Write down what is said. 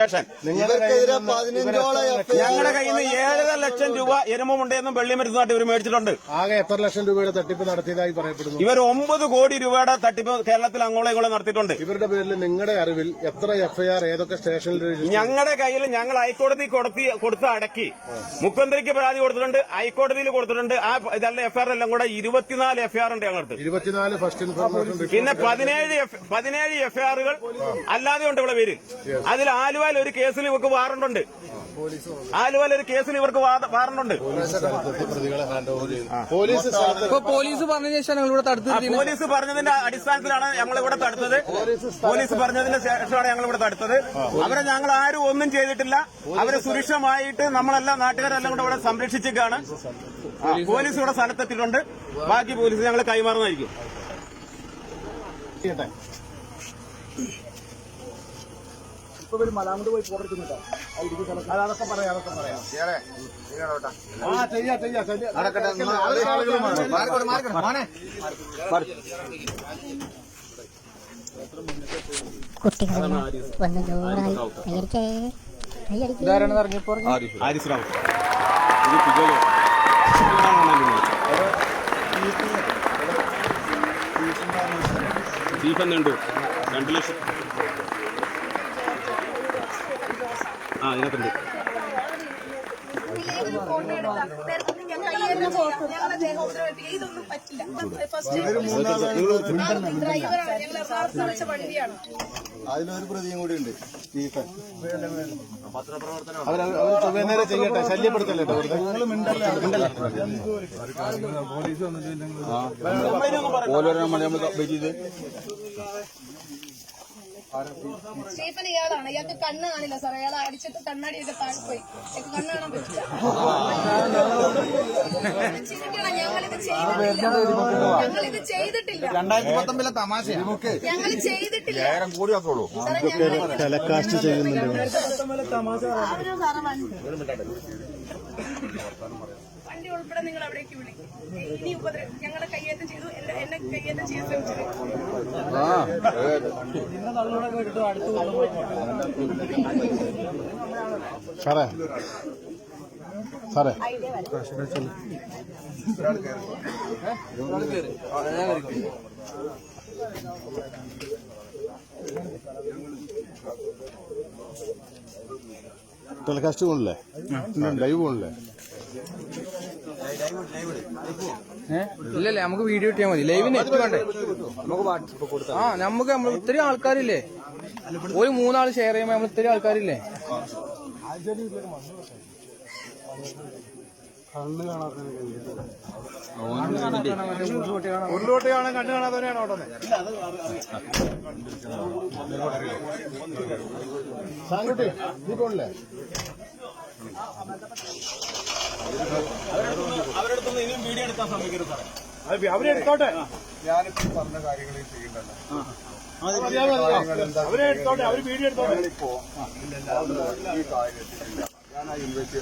ഞങ്ങളുടെ കയ്യിൽ നിന്ന് 7.5 ലക്ഷം രൂപ എരുമുണ്ടെന്നും വെള്ളിമരുന്നായിട്ട് ഇവർ മേടിച്ചിട്ടുണ്ട്. ആകെ എത്ര ലക്ഷം രൂപയുടെ തട്ടിപ്പ് നടത്തിയതായി പറയപ്പെടുന്നു? ഇവർ 9 കോടി രൂപയുടെ തട്ടിപ്പ് കേരളത്തിൽ അങ്ങോളം ഇങ്ങോളം നടത്തിയിട്ടുണ്ട്. ഇവരുടെ പേരിൽ നിങ്ങളുടെ അറിവിൽ എത്ര എഫ്ഐആർ ഏതൊക്കെ സ്റ്റേഷനിൽ? ഞങ്ങളുടെ കയ്യിൽ ഞങ്ങൾ ഹൈക്കോടതി കൊടുത്ത് അടക്കി മുഖ്യമന്ത്രിക്ക് പരാതി കൊടുത്തിട്ടുണ്ട്, ഹൈക്കോടതിയിൽ കൊടുത്തിട്ടുണ്ട്. ആ ഇതെല്ലാം എഫ്ഐആർ എല്ലാം കൂടെ 24 എഫ്ഐആർ ഉണ്ട് ഞങ്ങൾക്ക്. 24 ഫസ്റ്റ് ഇൻഫർമേഷൻ. പിന്നെ 17 എഫ്ഐആറുകൾ അല്ലാതെ ഉണ്ട് ഇവിടെ പേരിൽ. അതിൽ ആലുവയിൽ ഒരു കേസിൽ ഇവർക്ക് വാറണ്ടുണ്ട്. പോലീസ് പറഞ്ഞതിന് ശേഷം ഞങ്ങളിവിടെ തടുത്തത്. പോലീസ് പറഞ്ഞതിന്റെ അടിസ്ഥാനത്തിലാണ് ഞങ്ങളിവിടെ തടുത്തത്. പോലീസ് പറഞ്ഞതിന്റെ ശേഷമാണ് ഞങ്ങളിവിടെ തടുത്തത്. അവരെ ഞങ്ങൾ ആരും ഒന്നും ചെയ്തിട്ടില്ല. അവരെ സുരക്ഷിതമായിട്ട് നമ്മളെല്ലാം നാട്ടുകാരെല്ലാം കൂടെ ഇവിടെ സംരക്ഷിച്ചിരിക്കുകയാണ്. പോലീസ് ഇവിടെ സ്ഥലത്തെത്തിയിട്ടുണ്ട്. ബാക്കി പോലീസ് ഞങ്ങൾ കൈമാറുന്നതായിരിക്കും. മലാമത് പോയി പോകരുന്നില്ല. അതൊക്കെ പറയാം. സ്റ്റീഫനുണ്ട് 2 ലക്ഷം. ഇതിനകത്തുണ്ട്. അതിലൊരു പ്രതിയും കൂടി ഉണ്ട്, സ്റ്റീഫൻ. അവർ ചെയ്യട്ടെ, ശല്യപ്പെടുത്തല്ലേ. സ്റ്റീഫൻ ഇയാളാണ്. ഇയാൾക്ക് കണ്ണ് കാണില്ല സാർ. അയാൾ അടിച്ചിട്ട് കണ്ണാടിയൊക്കെ താഴ്പോയി. കണ്ണ് കാണാൻ പറ്റില്ല. ഞങ്ങളിത് ചെയ്തിട്ടില്ല. 2019 തമാശയാണ്. ഞങ്ങൾ ചെയ്തിട്ടില്ല. ടെലകാസ്റ്റ് ചെയ്യുന്നുണ്ട്. വണ്ടി ഉൾപ്പെടെ നിങ്ങൾ അവിടേക്ക് വിളിക്കും. ഇനി ഞങ്ങളെ കയ്യേറ്റം ചെയ്തു, എന്നെ കയ്യേറ്റം ചെയ്യാൻ ശ്രമിച്ചത്. സാറേ ടെലികാസ്റ്റ് പോണില്ലേ? ലൈവ് പോണില്ലേ? ഇല്ലല്ലേ, നമുക്ക് വീഡിയോ ഇട്ടാൽ മതി. ലൈവിന് നെറ്റ് വേണ്ടേ? നമുക്ക് ഇത്രയും ആൾക്കാരില്ലേ? ഒരു 3 ആൾ ഷെയർ ചെയ്യുമ്പോ നമ്മൾ ഇത്രയും ആൾക്കാരില്ലേ? ഉരുളോട്ട് കാണാൻ കണ്ണു കാണാത്തവരെയാണ് ഓടുന്നത്. സാങ്കുട്ടി നീ പോണില്ലേ? അവരെടുത്തൊന്നും ഇനിയും വീഡിയോ എടുക്കാൻ ശ്രമിക്കരുത് സാറേ. അവരെടുത്തോട്ടെ. ഞാനിപ്പോ പറഞ്ഞ കാര്യങ്ങൾ ചെയ്യണ്ടല്ലോ. അവരെ എടുത്തോട്ടെ, അവര് വീഡിയോ എടുത്തോട്ടെ. ഈ കാര്യത്തിലില്ല. ഞാൻ ആ ഇൻവെസ്റ്റ്